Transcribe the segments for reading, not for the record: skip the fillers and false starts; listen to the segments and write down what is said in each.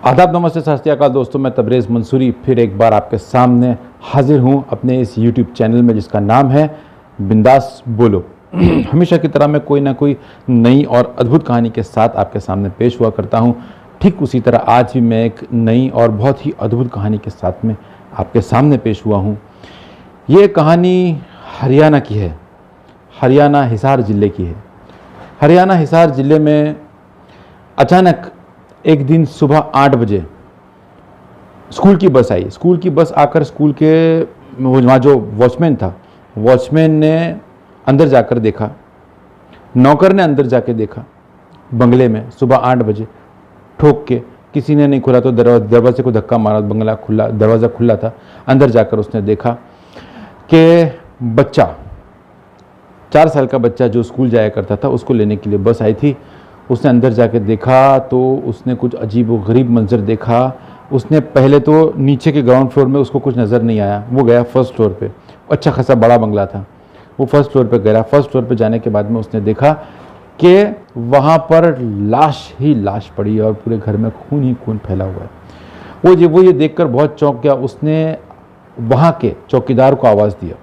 आदाब, नमस्ते, सत श्री अकाल दोस्तों। मैं तबरेज़ मंसूरी फिर एक बार आपके सामने हाजिर हूँ अपने इस YouTube चैनल में जिसका नाम है बिंदास बोलो। हमेशा की तरह मैं कोई ना कोई नई और अद्भुत कहानी के साथ आपके सामने पेश हुआ करता हूँ। ठीक उसी तरह आज भी मैं एक नई और बहुत ही अद्भुत कहानी के साथ में आपके सामने पेश हुआ हूँ। ये कहानी हरियाणा की है, हरियाणा हिसार ज़िले की है। हरियाणा हिसार ज़िले में अचानक एक दिन सुबह 8 बजे स्कूल की बस आई। स्कूल की बस आकर स्कूल के वहाँ जो वॉचमैन था, वॉचमैन ने अंदर जाकर देखा, नौकर ने अंदर जाके देखा बंगले में सुबह 8 बजे ठोक के। किसी ने नहीं खोला तो दरवाजे को धक्का मारा, बंगला खुला, दरवाज़ा खुला था। अंदर जाकर उसने देखा कि बच्चा, 4 साल का बच्चा जो स्कूल जाया करता था, उसको लेने के लिए बस आई थी। उसने अंदर जाके देखा तो उसने कुछ अजीब व गरीब मंजर देखा। उसने पहले तो नीचे के ग्राउंड फ्लोर में उसको कुछ नज़र नहीं आया, वो गया फर्स्ट फ्लोर पे। अच्छा खासा बड़ा बंगला था, वो फर्स्ट फ्लोर पे गया। फर्स्ट फ्लोर पे जाने के बाद में उसने देखा कि वहाँ पर लाश ही लाश पड़ी है और पूरे घर में खून ही खून फैला हुआ है। वो ये देखकर बहुत चौंक गया। उसने वहाँ के चौकीदार को आवाज़ दिया।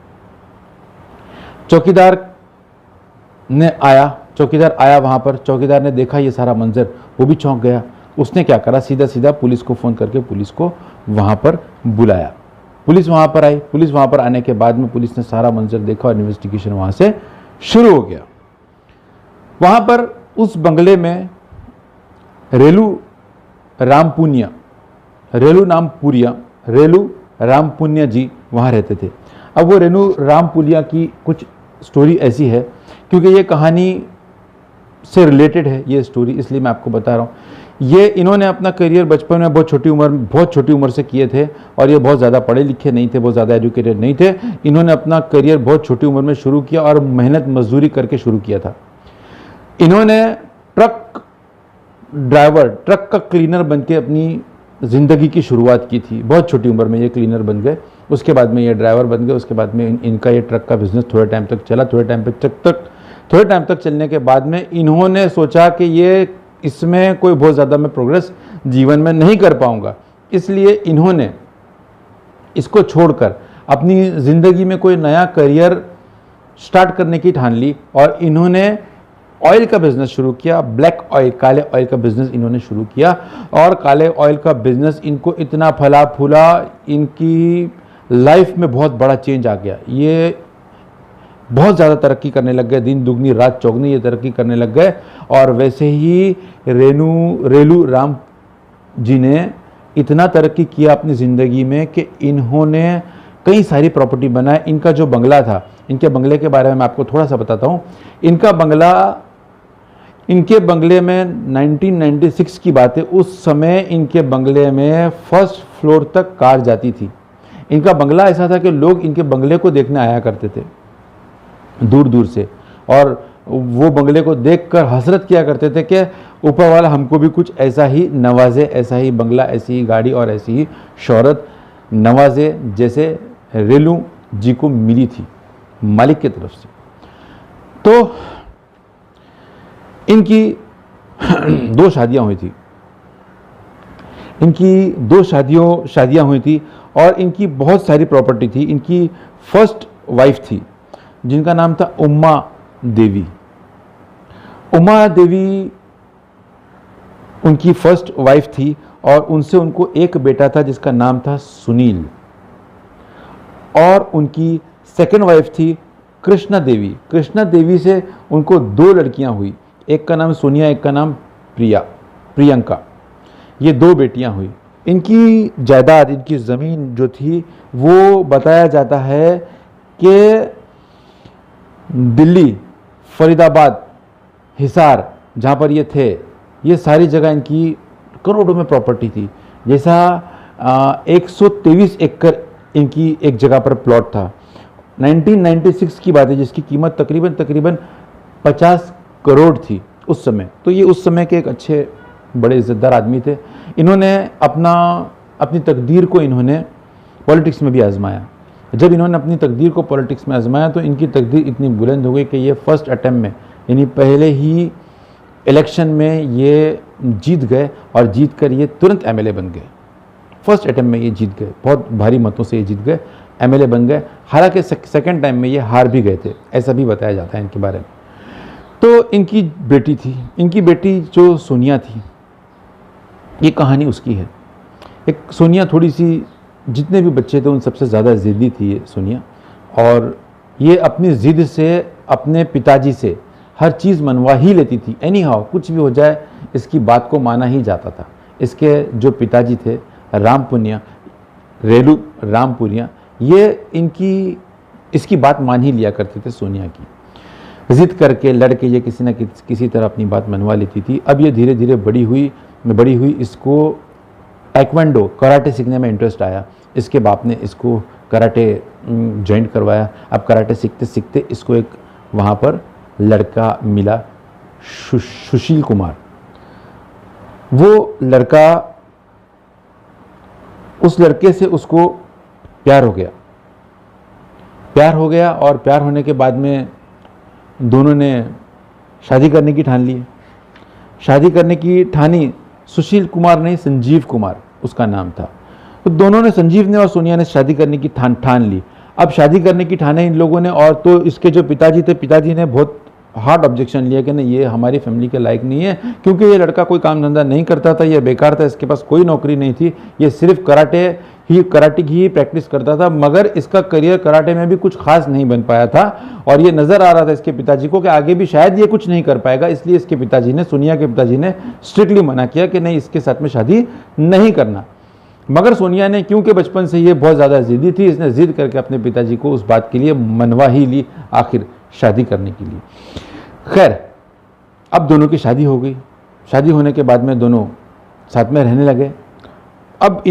चौकीदार आया वहाँ पर। चौकीदार ने देखा ये सारा मंजर, वो भी चौंक गया। उसने क्या करा, सीधा पुलिस को फ़ोन करके पुलिस को वहाँ पर बुलाया। पुलिस वहाँ पर आई। पुलिस वहाँ पर आने के बाद में पुलिस ने सारा मंजर देखा और इन्वेस्टिगेशन वहाँ से शुरू हो गया। वहाँ पर उस बंगले में रेलू रामपुनिया जी वहाँ रहते थे। अब वो रेलू रामपुनिया की कुछ स्टोरी ऐसी है, क्योंकि ये कहानी से रिलेटेड है ये स्टोरी, इसलिए मैं आपको बता रहा हूँ। ये इन्होंने अपना करियर बचपन में बहुत छोटी उम्र से किए थे और ये बहुत ज़्यादा पढ़े लिखे नहीं थे, बहुत ज़्यादा एजुकेटेड नहीं थे। इन्होंने अपना करियर बहुत छोटी उम्र में शुरू किया और मेहनत मजदूरी करके शुरू किया था। इन्होंने ट्रक का क्लीनर बन के अपनी ज़िंदगी की शुरुआत की थी। बहुत छोटी उम्र में ये क्लीनर बन गए, उसके बाद में ये ड्राइवर बन गए। उसके बाद में इनका ये ट्रक का बिजनेस थोड़े टाइम तक चला। थोड़े टाइम तक चलने के बाद में इन्होंने सोचा कि ये इसमें कोई बहुत ज़्यादा मैं प्रोग्रेस जीवन में नहीं कर पाऊंगा, इसलिए इन्होंने इसको छोड़कर अपनी ज़िंदगी में कोई नया करियर स्टार्ट करने की ठान ली और इन्होंने ऑयल का बिजनेस शुरू किया। ब्लैक ऑयल, काले ऑयल का बिजनेस इन्होंने शुरू किया और काले ऑयल का बिजनेस इनको इतना फला फूला, इनकी लाइफ में बहुत बड़ा चेंज आ गया। ये बहुत ज़्यादा तरक्की करने लग गए, दिन दुगनी रात चौगनी ये तरक्की करने लग गए। और वैसे ही रेलू राम जी ने इतना तरक्की किया अपनी ज़िंदगी में कि इन्होंने कई सारी प्रॉपर्टी बनाए। इनका जो बंगला था, इनके बंगले के बारे में मैं आपको थोड़ा सा बताता हूँ। इनके बंगले में 1996 की बात है, उस समय इनके बंगले में फर्स्ट फ्लोर तक कार जाती थी। इनका बंगला ऐसा था कि लोग इनके बंगले को देखने आया करते थे दूर दूर से, और वो बंगले को देखकर हसरत किया करते थे कि ऊपर वाला हमको भी कुछ ऐसा ही नवाजे, ऐसा ही बंगला, ऐसी ही गाड़ी और ऐसी ही शोहरत नवाजे जैसे रेलू जी को मिली थी मालिक की तरफ से। तो इनकी 2 शादियां हुई थी और इनकी बहुत सारी प्रॉपर्टी थी। इनकी फर्स्ट वाइफ थी जिनका नाम था उमा देवी उनकी फर्स्ट वाइफ थी और उनसे उनको एक बेटा था जिसका नाम था सुनील। और उनकी सेकंड वाइफ थी कृष्णा देवी से उनको 2 लड़कियां हुई, एक का नाम सोनिया, एक का नाम प्रियंका। ये 2 बेटियां हुई। इनकी जायदाद, इनकी ज़मीन जो थी वो बताया जाता है कि दिल्ली, फरीदाबाद, हिसार जहाँ पर ये थे, ये सारी जगह इनकी करोड़ों में प्रॉपर्टी थी। जैसा 123 एकड़ इनकी एक जगह पर प्लॉट था। 1996 की बात है जिसकी कीमत तकरीबन 50 करोड़ थी उस समय। तो ये उस समय के एक अच्छे बड़े इज्जतदार आदमी थे। इन्होंने अपनी तकदीर को इन्होंने पॉलिटिक्स में भी आजमाया। जब इन्होंने अपनी तकदीर को पॉलिटिक्स में आजमाया तो इनकी तकदीर इतनी बुलंद हो गई कि ये फर्स्ट अटेम्प्ट में, यानी पहले ही इलेक्शन में ये जीत गए और जीत कर ये तुरंत एमएलए बन गए। फर्स्ट अटेम्प्ट में ये जीत गए, बहुत भारी मतों से ये जीत गए, एमएलए बन गए। हालांकि सेकंड टाइम में ये हार भी गए थे, ऐसा भी बताया जाता है इनके बारे में। तो इनकी बेटी थी, इनकी बेटी जो सोनिया थी, ये कहानी उसकी है। एक सोनिया थोड़ी सी, जितने भी बच्चे थे उन सबसे ज़्यादा ज़िद्दी थी ये सोनिया, और ये अपनी ज़िद से अपने पिताजी से हर चीज़ मनवा ही लेती थी। एनी हाउ कुछ भी हो जाए इसकी बात को माना ही जाता था। इसके जो पिताजी थे राम पुनिया, रेलू राम पुनिया, ये इसकी बात मान ही लिया करते थे सोनिया की। ज़िद करके लड़के ये किसी न किसी तरह अपनी बात मनवा लेती थी। अब ये धीरे धीरे बड़ी हुई, इसको ताइक्वांडो कराटे सीखने में इंटरेस्ट आया। इसके बाप ने इसको कराटे ज्वाइन करवाया। अब कराटे सीखते सीखते इसको एक वहाँ पर लड़का मिला, सुशील कुमार। वो लड़का, उस लड़के से उसको प्यार हो गया और प्यार होने के बाद में दोनों ने शादी करने की ठान ली। शादी करने की ठानी सुशील कुमार ने, संजीव कुमार उसका नाम था। तो दोनों ने, संजीव ने और सोनिया ने शादी करने की ठान ली। अब शादी करने की ठाने इन लोगों ने, और तो इसके जो पिताजी थे, पिताजी ने बहुत हार्ड ऑब्जेक्शन लिया कि नहीं, ये हमारी फैमिली के लायक नहीं है, क्योंकि ये लड़का कोई काम धंधा नहीं करता था, ये बेकार था, इसके पास कोई नौकरी नहीं थी, ये सिर्फ कराटे की ही प्रैक्टिस करता था, मगर इसका करियर कराटे में भी कुछ खास नहीं बन पाया था। और ये नज़र आ रहा था इसके पिताजी को कि आगे भी शायद ये कुछ नहीं कर पाएगा। इसलिए इसके पिताजी ने, सोनिया के पिताजी ने स्ट्रिक्टली मना किया कि नहीं, इसके साथ में शादी नहीं करना। मगर सोनिया ने, क्योंकि बचपन से ये बहुत ज़्यादा ज़िद्दी थी, इसने ज़िद करके अपने पिताजी को उस बात के लिए मनवा ही ली, आखिर शादी करने के लिए। खैर, अब दोनों की शादी हो गई। शादी होने के बाद में दोनों साथ में रहने लगे। अब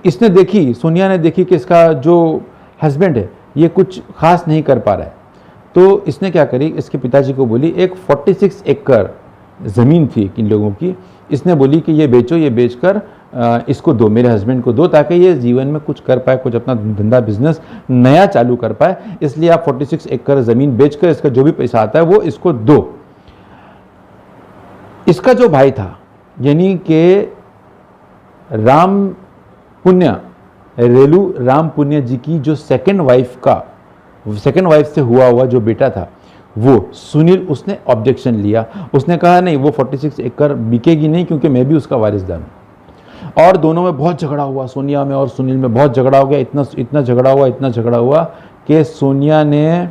इसने देखी, सोनिया ने देखी कि इसका जो हस्बैंड है ये कुछ खास नहीं कर पा रहा है। तो इसने क्या करी, इसके पिताजी को बोली, एक 46 एकड़ ज़मीन थी इन लोगों की, इसने बोली कि ये बेचो, ये बेचकर इसको दो, मेरे हस्बैंड को दो, ताकि ये जीवन में कुछ कर पाए, कुछ अपना धंधा बिजनेस नया चालू कर पाए। इसलिए आप 46 एकड़ ज़मीन बेचकर इसका जो भी पैसा आता है वो इसको दो। इसका जो भाई था, यानी कि राम पुण्य, रेलू राम पुण्य जी की जो सेकंड वाइफ से हुआ जो बेटा था वो सुनील, उसने ऑब्जेक्शन लिया। उसने कहा नहीं, वो 46 एकड़ बिकेगी नहीं, क्योंकि मैं भी उसका वारिसदार हूँ। और दोनों में बहुत झगड़ा हुआ, सोनिया में और सुनील में बहुत झगड़ा हो गया। इतना झगड़ा हुआ कि सोनिया ने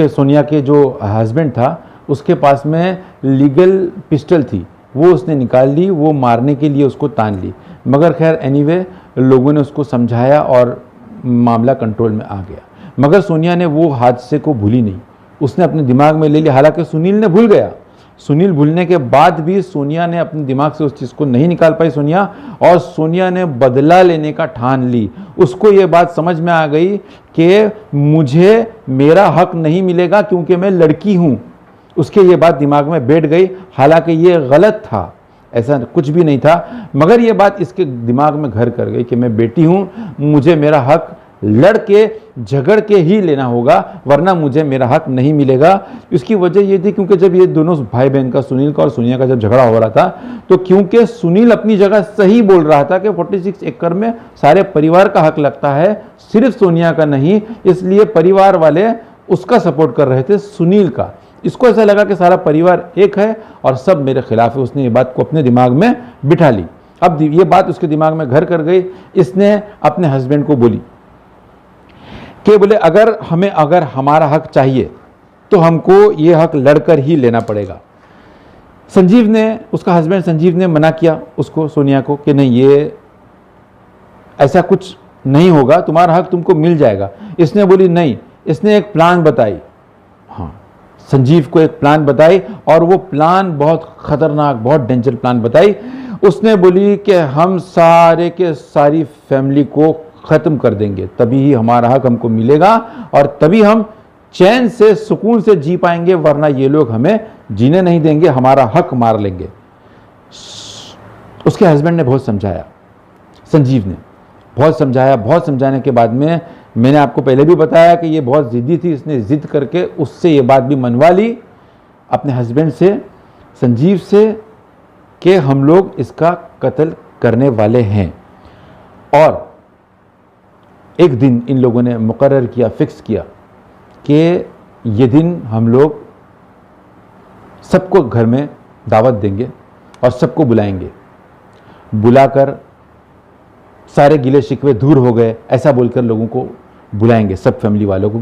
सोनिया के जो हस्बैंड था उसके पास में लीगल पिस्टल थी, वो उसने निकाल ली, वो मारने के लिए उसको तान ली। मगर खैर एनीवे लोगों ने उसको समझाया और मामला कंट्रोल में आ गया। मगर सोनिया ने वो हादसे को भूली नहीं, उसने अपने दिमाग में ले लिया। हालांकि सुनील ने भूल गया। सुनील भूलने के बाद भी सोनिया ने अपने दिमाग से उस चीज़ को नहीं निकाल पाई सोनिया, और सोनिया ने बदला लेने का ठान ली। उसको ये बात समझ में आ गई कि मुझे मेरा हक नहीं मिलेगा क्योंकि मैं लड़की हूँ। उसके ये बात दिमाग में बैठ गई। हालांकि ये गलत था, ऐसा कुछ भी नहीं था, मगर ये बात इसके दिमाग में घर कर गई कि मैं बेटी हूँ, मुझे मेरा हक लड़ के झगड़ के ही लेना होगा, वरना मुझे मेरा हक नहीं मिलेगा। इसकी वजह ये थी क्योंकि जब ये दोनों भाई बहन का, सुनील का और सोनिया का जब झगड़ा हो रहा था, तो क्योंकि सुनील अपनी जगह सही बोल रहा था कि 46 एकड़ में सारे परिवार का हक लगता है, सिर्फ सोनिया का नहीं, इसलिए परिवार वाले उसका सपोर्ट कर रहे थे, सुनील का। इसको ऐसा लगा कि सारा परिवार एक है और सब मेरे खिलाफ है। उसने ये बात को अपने दिमाग में बिठा ली। अब ये बात उसके दिमाग में घर कर गई। इसने अपने हस्बैंड को बोली कि बोले अगर हमारा हक चाहिए तो हमको ये हक लड़कर ही लेना पड़ेगा। संजीव ने, उसका हस्बैंड संजीव ने मना किया उसको, सोनिया को, कि नहीं, ये ऐसा कुछ नहीं होगा, तुम्हारा हक तुमको मिल जाएगा। इसने बोली नहीं। इसने एक प्लान बताई, हाँ, संजीव को एक प्लान बताई, और वो प्लान बहुत खतरनाक, बहुत डेंजर प्लान बताई। उसने बोली कि हम सारे के सारी फैमिली को ख़त्म कर देंगे, तभी ही हमारा हक हमको मिलेगा और तभी हम चैन से, सुकून से जी पाएंगे, वरना ये लोग हमें जीने नहीं देंगे, हमारा हक मार लेंगे। उसके हस्बैंड ने बहुत समझाया, संजीव ने बहुत समझाया। बहुत समझाने के बाद में मैंने आपको पहले भी बताया कि ये बहुत ज़िद्दी थी, इसने ज़िद करके उससे ये बात भी मनवा ली अपने हस्बैंड से, संजीव से, कि हम लोग इसका कत्ल करने वाले हैं। और एक दिन इन लोगों ने मुकर्रर किया, फिक्स किया कि ये दिन हम लोग सबको घर में दावत देंगे और सबको बुलाएंगे। बुलाकर सारे गिले शिकवे दूर हो गए ऐसा बोलकर लोगों को बुलाएंगे, सब फैमिली वालों को,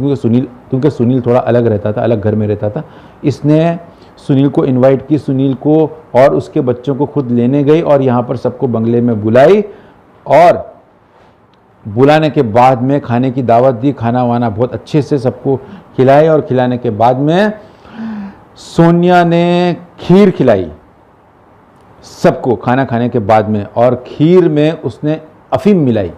क्योंकि सुनील थोड़ा अलग रहता था, अलग घर में रहता था। इसने सुनील को इनवाइट की, सुनील को और उसके बच्चों को खुद लेने गई और यहाँ पर सबको बंगले में बुलाई और बुलाने के बाद में खाने की दावत दी, खाना वाना बहुत अच्छे से सबको खिलाए और खिलाने के बाद में सोनिया ने खीर खिलाई सबको खाना खाने के बाद में, और खीर में उसने अफीम मिलाई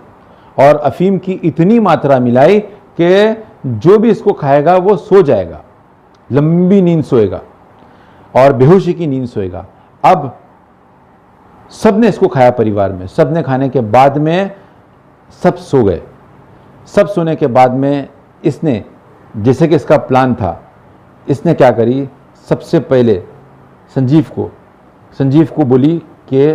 और अफीम की इतनी मात्रा मिलाई कि जो भी इसको खाएगा वो सो जाएगा, लंबी नींद सोएगा और बेहोशी की नींद सोएगा। अब सबने इसको खाया परिवार में, सबने खाने के बाद में सब सो गए। सब सोने के बाद में इसने, जैसे कि इसका प्लान था, इसने क्या करी, सबसे पहले संजीव को बोली कि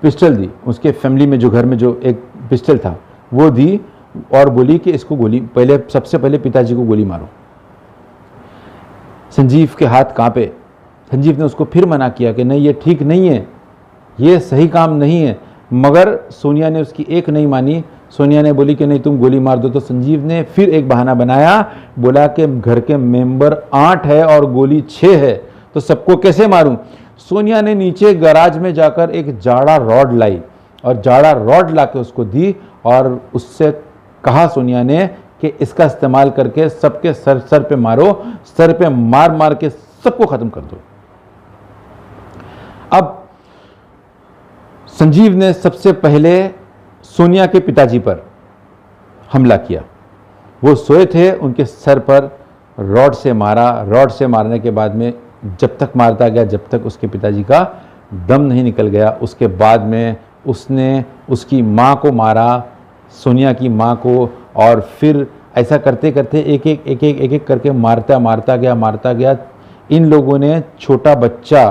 पिस्टल दी, उसके फैमिली में जो घर में जो एक पिस्टल था वो दी और बोली कि इसको गोली, पहले सबसे पहले पिताजी को गोली मारो। संजीव के हाथ कांपे। संजीव ने उसको फिर मना किया कि नहीं ये ठीक नहीं है, ये सही काम नहीं है, मगर सोनिया ने उसकी एक नहीं मानी। सोनिया ने बोली कि नहीं तुम गोली मार दो। तो संजीव ने फिर एक बहाना बनाया, बोला कि घर के मेंबर 8 है और गोली 6 है तो सबको कैसे मारूं। सोनिया ने नीचे गैराज में जाकर एक जाड़ा रॉड लाई और जाड़ा रॉड लाके उसको दी और उससे कहा सोनिया ने कि इसका इस्तेमाल करके सबके सर पे मारो, सर पे मार मार के सबको खत्म कर दो। अब संजीव ने सबसे पहले सोनिया के पिताजी पर हमला किया। वो सोए थे, उनके सर पर रॉड से मारा। रॉड से मारने के बाद में जब तक मारता गया जब तक उसके पिताजी का दम नहीं निकल गया। उसके बाद में उसने उसकी माँ को मारा, सोनिया की माँ को, और फिर ऐसा करते करते एक एक करके मारता गया। इन लोगों ने छोटा बच्चा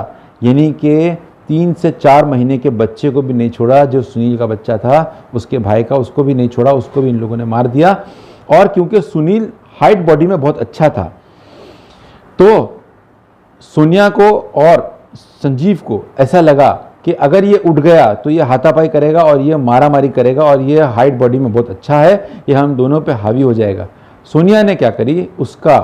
यानी कि 3 से 4 महीने के बच्चे को भी नहीं छोड़ा, जो सुनील का बच्चा था उसके भाई का, उसको भी नहीं छोड़ा, उसको भी इन लोगों ने मार दिया। और क्योंकि सुनील हाइट बॉडी में बहुत अच्छा था तो सोनिया को और संजीव को ऐसा लगा कि अगर ये उठ गया तो ये हाथापाई करेगा और ये मारामारी करेगा और ये हाइट बॉडी में बहुत अच्छा है, ये हम दोनों पे हावी हो जाएगा। सोनिया ने क्या करी, उसका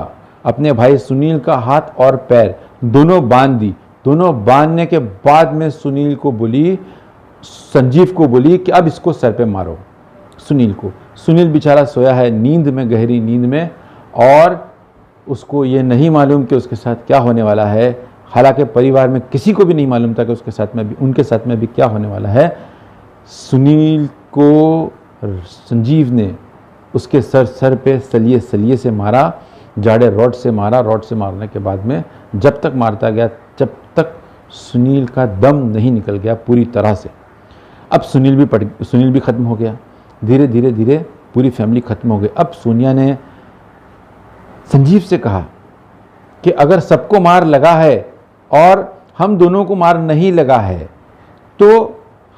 अपने भाई सुनील का हाथ और पैर दोनों बांध दी। दोनों बांधने के बाद में सुनील को बोली, संजीव को बोली कि अब इसको सर पे मारो सुनील को। सुनील बेचारा सोया है नींद में, गहरी नींद में, और उसको ये नहीं मालूम कि उसके साथ क्या होने वाला है। हालांकि परिवार में किसी को भी नहीं मालूम था कि उसके साथ में भी, उनके साथ में भी क्या होने वाला है। सुनील को संजीव ने उसके सर पे सलिए से मारा, जाड़े रॉड से मारा। रॉड से मारने के बाद में जब तक मारता गया जब तक सुनील का दम नहीं निकल गया पूरी तरह से। अब सुनील भी ख़त्म हो गया। धीरे धीरे पूरी फैमिली ख़त्म हो गई। अब सोनिया ने संजीव से कहा कि अगर सबको मार लगा है और हम दोनों को मार नहीं लगा है तो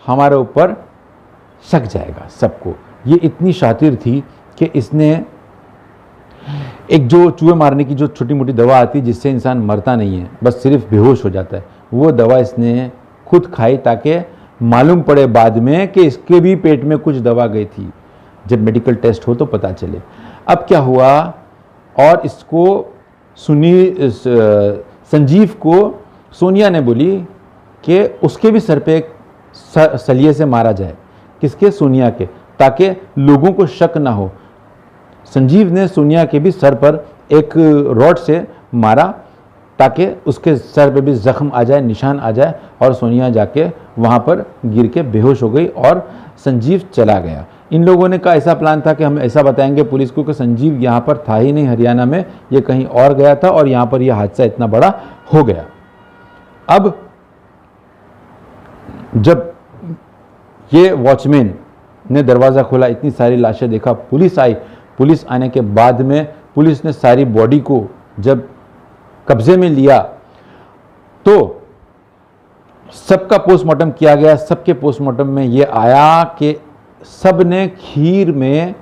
हमारे ऊपर शक जाएगा सबको। ये इतनी शातिर थी कि इसने एक जो चूहे मारने की जो छोटी मोटी दवा आती है जिससे इंसान मरता नहीं है, बस सिर्फ बेहोश हो जाता है, वो दवा इसने खुद खाई ताकि मालूम पड़े बाद में कि इसके भी पेट में कुछ दवा गई थी, जब मेडिकल टेस्ट हो तो पता चले। अब क्या हुआ, और इसको संजीव को सोनिया ने बोली कि उसके भी सर पे एक सलिए से मारा जाए। किसके? सोनिया के, ताकि लोगों को शक ना हो। संजीव ने सोनिया के भी सर पर एक रॉड से मारा ताकि उसके सर पे भी जख्म आ जाए, निशान आ जाए, और सोनिया जाके वहाँ पर गिर के बेहोश हो गई और संजीव चला गया। इन लोगों ने का ऐसा प्लान था कि हम ऐसा बताएंगे पुलिस को कि संजीव यहाँ पर था ही नहीं हरियाणा में, ये कहीं और गया था और यहाँ पर यह हादसा इतना बड़ा हो गया। अब जब ये वॉचमैन ने दरवाज़ा खोला, इतनी सारी लाशें देखा, पुलिस आई। पुलिस आने के बाद में पुलिस ने सारी बॉडी को जब कब्जे में लिया तो सबका पोस्टमार्टम किया गया। सबके पोस्टमार्टम में ये आया कि सब ने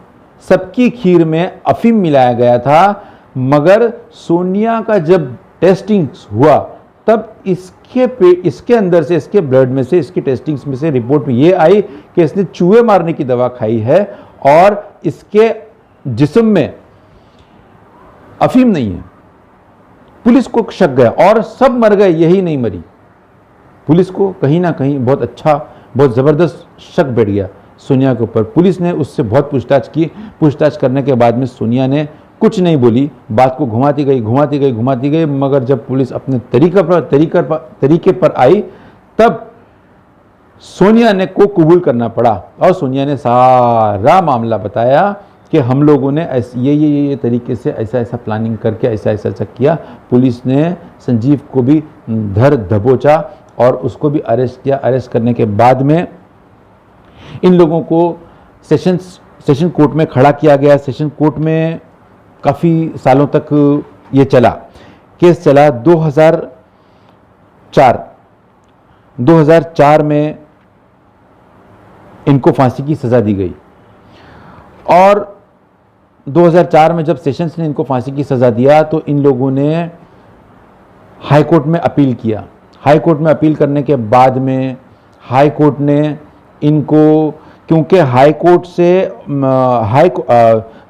सबकी खीर में अफीम मिलाया गया था, मगर सोनिया का जब टेस्टिंग हुआ तब इसके अंदर से, इसके ब्लड में से, इसकी टेस्टिंग्स में से रिपोर्ट में ये आई कि इसने चूहे मारने की दवा खाई है और इसके जिस्म में अफीम नहीं है। पुलिस को शक गया और सब मर गए, यही नहीं मरी। पुलिस को कहीं ना कहीं बहुत ज़बरदस्त शक बैठ गया सोनिया के ऊपर। पुलिस ने उससे बहुत पूछताछ की। पूछताछ करने के बाद में सोनिया ने कुछ नहीं बोली, बात को घुमाती गई, मगर जब पुलिस अपने तरीके पर आई तब सोनिया ने को कबूल करना पड़ा और सोनिया ने सारा मामला बताया कि हम लोगों ने ये तरीके से ऐसा प्लानिंग करके ऐसा किया। पुलिस ने संजीव को भी धर दबोचा और उसको भी अरेस्ट किया। अरेस्ट करने के बाद में इन लोगों को सेशन कोर्ट में खड़ा किया गया। सेशन कोर्ट में काफ़ी सालों तक ये केस चला। 2004 में इनको फांसी की सज़ा दी गई और 2004 में जब सेशंस ने इनको फांसी की सज़ा दिया तो इन लोगों ने हाई कोर्ट में अपील किया। हाई कोर्ट में अपील करने के बाद में हाई कोर्ट ने इनको, क्योंकि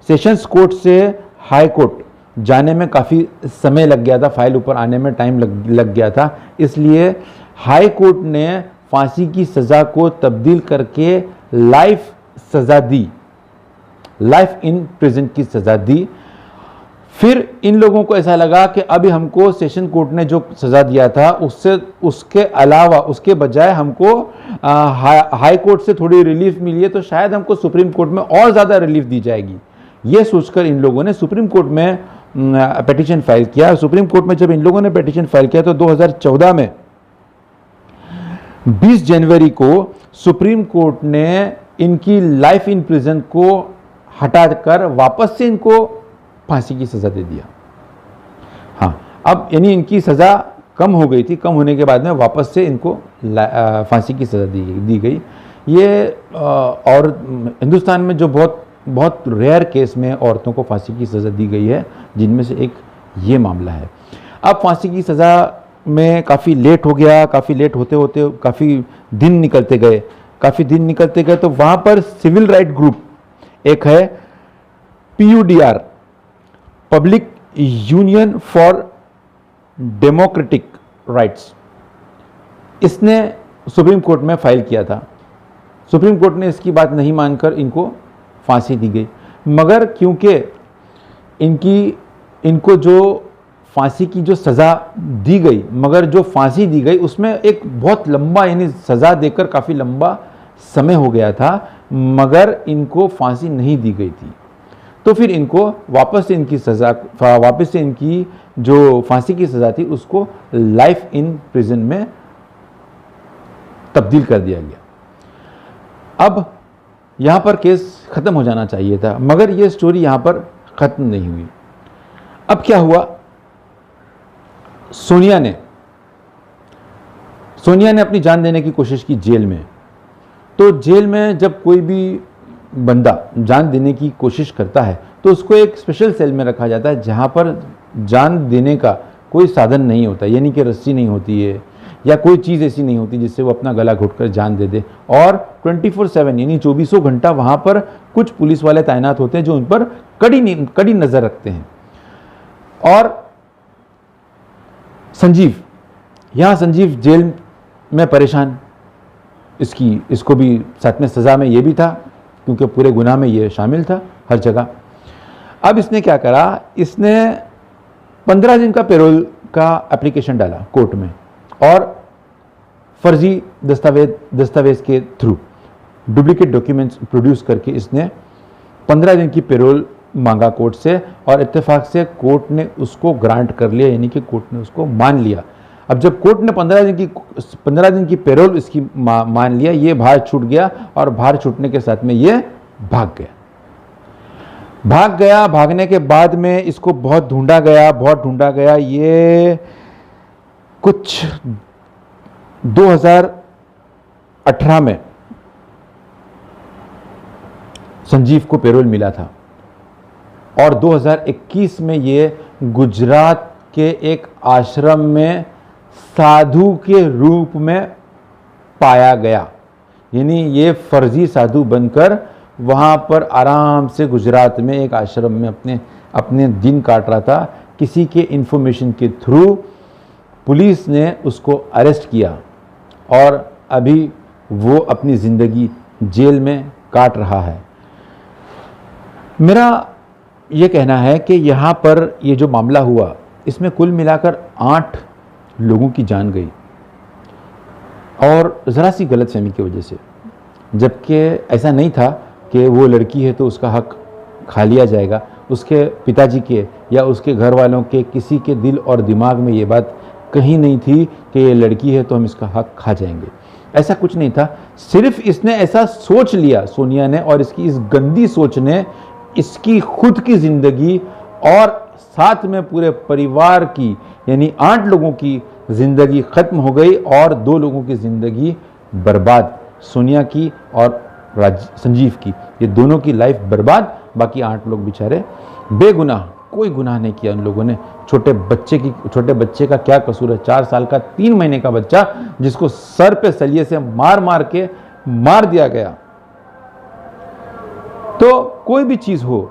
सेशंस कोर्ट से हाई कोर्ट जाने में काफ़ी समय लग गया था, फाइल ऊपर आने में टाइम लग गया था, इसलिए हाई कोर्ट ने फांसी की सज़ा को तब्दील करके लाइफ इन प्रिजन की सज़ा दी। फिर इन लोगों को ऐसा लगा कि अभी हमको सेशन कोर्ट ने जो सज़ा दिया था उसके अलावा, उसके बजाय हमको हाई कोर्ट से थोड़ी रिलीफ मिली है तो शायद हमको सुप्रीम कोर्ट में और ज़्यादा रिलीफ दी जाएगी। ये सोचकर इन लोगों ने सुप्रीम कोर्ट में पिटीशन फाइल किया। सुप्रीम कोर्ट में जब इन लोगों ने पिटीशन फाइल किया तो 2014 में 20 जनवरी को सुप्रीम कोर्ट ने इनकी लाइफ इन प्रिजन को हटाकर वापस से इनको फांसी की सज़ा दे दिया। हाँ, अब यानी इनकी सज़ा कम हो गई थी, कम होने के बाद में वापस से इनको फांसी की सज़ा दी गई। ये और हिंदुस्तान में जो बहुत रेयर केस में औरतों को फांसी की सज़ा दी गई है, जिनमें से एक ये मामला है। अब फांसी की सज़ा में काफ़ी लेट हो गया। काफ़ी लेट होते होते काफ़ी दिन निकलते गए तो वहाँ पर सिविल राइट ग्रुप एक है, PUDR, public union for democratic rights, इसने सुप्रीम कोर्ट में फाइल किया था। सुप्रीम कोर्ट ने इसकी बात नहीं मानकर इनको फांसी दी गई, मगर क्योंकि इनको जो फांसी की जो सज़ा दी गई, मगर जो फांसी दी गई उसमें एक बहुत लंबा, यानी सज़ा देकर काफ़ी लंबा समय हो गया था, मगर इनको फांसी नहीं दी गई थी। तो फिर इनको वापस से इनकी जो फांसी की सज़ा थी उसको लाइफ इन प्रिजन में तब्दील कर दिया गया। अब यहाँ पर केस ख़त्म हो जाना चाहिए था, मगर ये स्टोरी यहाँ पर ख़त्म नहीं हुई। अब क्या हुआ, सोनिया ने अपनी जान देने की कोशिश की जेल में। तो जेल में जब कोई भी बंदा जान देने की कोशिश करता है तो उसको एक स्पेशल सेल में रखा जाता है, जहाँ पर जान देने का कोई साधन नहीं होता, यानी कि रस्सी नहीं होती है या कोई चीज़ ऐसी नहीं होती जिससे वो अपना गला घोटकर जान दे दे। और 24/7 यानी 24 घंटा वहाँ पर कुछ पुलिस वाले तैनात होते हैं जो उन पर कड़ी नज़र रखते हैं। और संजीव जेल में परेशान, इसको भी साथ में सज़ा में ये भी था, क्योंकि पूरे गुनाह में ये शामिल था हर जगह। अब इसने क्या करा, इसने 15 दिन का पेरोल का एप्लीकेशन डाला कोर्ट में और फर्जी दस्तावेज के थ्रू डुप्लीकेट डॉक्यूमेंट्स प्रोड्यूस करके इसने 15 दिन की पेरोल मांगा कोर्ट से, और इत्तेफाक से कोर्ट ने उसको ग्रांट कर लिया, यानी कि कोर्ट ने उसको मान लिया। अब जब कोर्ट ने 15 दिन की पैरोल इसकी मान लिया, ये बाहर छूट गया और बाहर छूटने के साथ में ये भाग गया। भागने के बाद में इसको बहुत ढूंढा गया। ये कुछ 2018 में संजीव को पैरोल मिला था और 2021 में ये गुजरात के एक आश्रम में साधु के रूप में पाया गया। यानी ये फर्जी साधु बनकर वहाँ पर आराम से गुजरात में एक आश्रम में अपने दिन काट रहा था। किसी के इन्फॉर्मेशन के थ्रू पुलिस ने उसको अरेस्ट किया और अभी वो अपनी ज़िंदगी जेल में काट रहा है। मेरा ये कहना है कि यहाँ पर ये जो मामला हुआ, इसमें कुल मिलाकर 8 लोगों की जान गई और ज़रा सी गलतफहमी की वजह से, जबकि ऐसा नहीं था कि वो लड़की है तो उसका हक खा लिया जाएगा। उसके पिताजी के या उसके घर वालों के किसी के दिल और दिमाग में ये बात कहीं नहीं थी कि ये लड़की है तो हम इसका हक खा जाएंगे। ऐसा कुछ नहीं था। सिर्फ इसने ऐसा सोच लिया, सोनिया ने, और इसकी इस गंदी सोच ने इसकी खुद की ज़िंदगी और साथ में पूरे परिवार की, यानी 8 लोगों की ज़िंदगी ख़त्म हो गई और 2 लोगों की ज़िंदगी बर्बाद, सोनिया की और संजीव की। ये दोनों की लाइफ बर्बाद, बाकी 8 लोग बेचारे बेगुनाह, कोई गुनाह नहीं किया उन लोगों ने। छोटे बच्चे का क्या कसूर है? 4 साल का 3 महीने का बच्चा जिसको सर पे सलिए से मार के मार दिया गया। तो कोई भी चीज़ हो,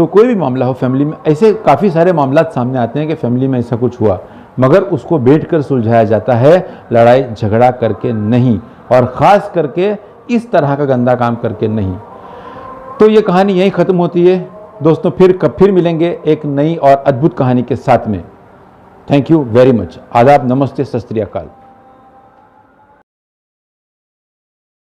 कोई भी मामला हो फैमिली में, ऐसे काफ़ी सारे मामला सामने आते हैं कि फैमिली में ऐसा कुछ हुआ, मगर उसको बैठकर सुलझाया जाता है, लड़ाई झगड़ा करके नहीं, और ख़ास करके इस तरह का गंदा काम करके नहीं। तो ये कहानी यहीं ख़त्म होती है दोस्तों। फिर मिलेंगे एक नई और अद्भुत कहानी के साथ में। Thank you very much. आदाब, नमस्ते, सत श्री अकाल।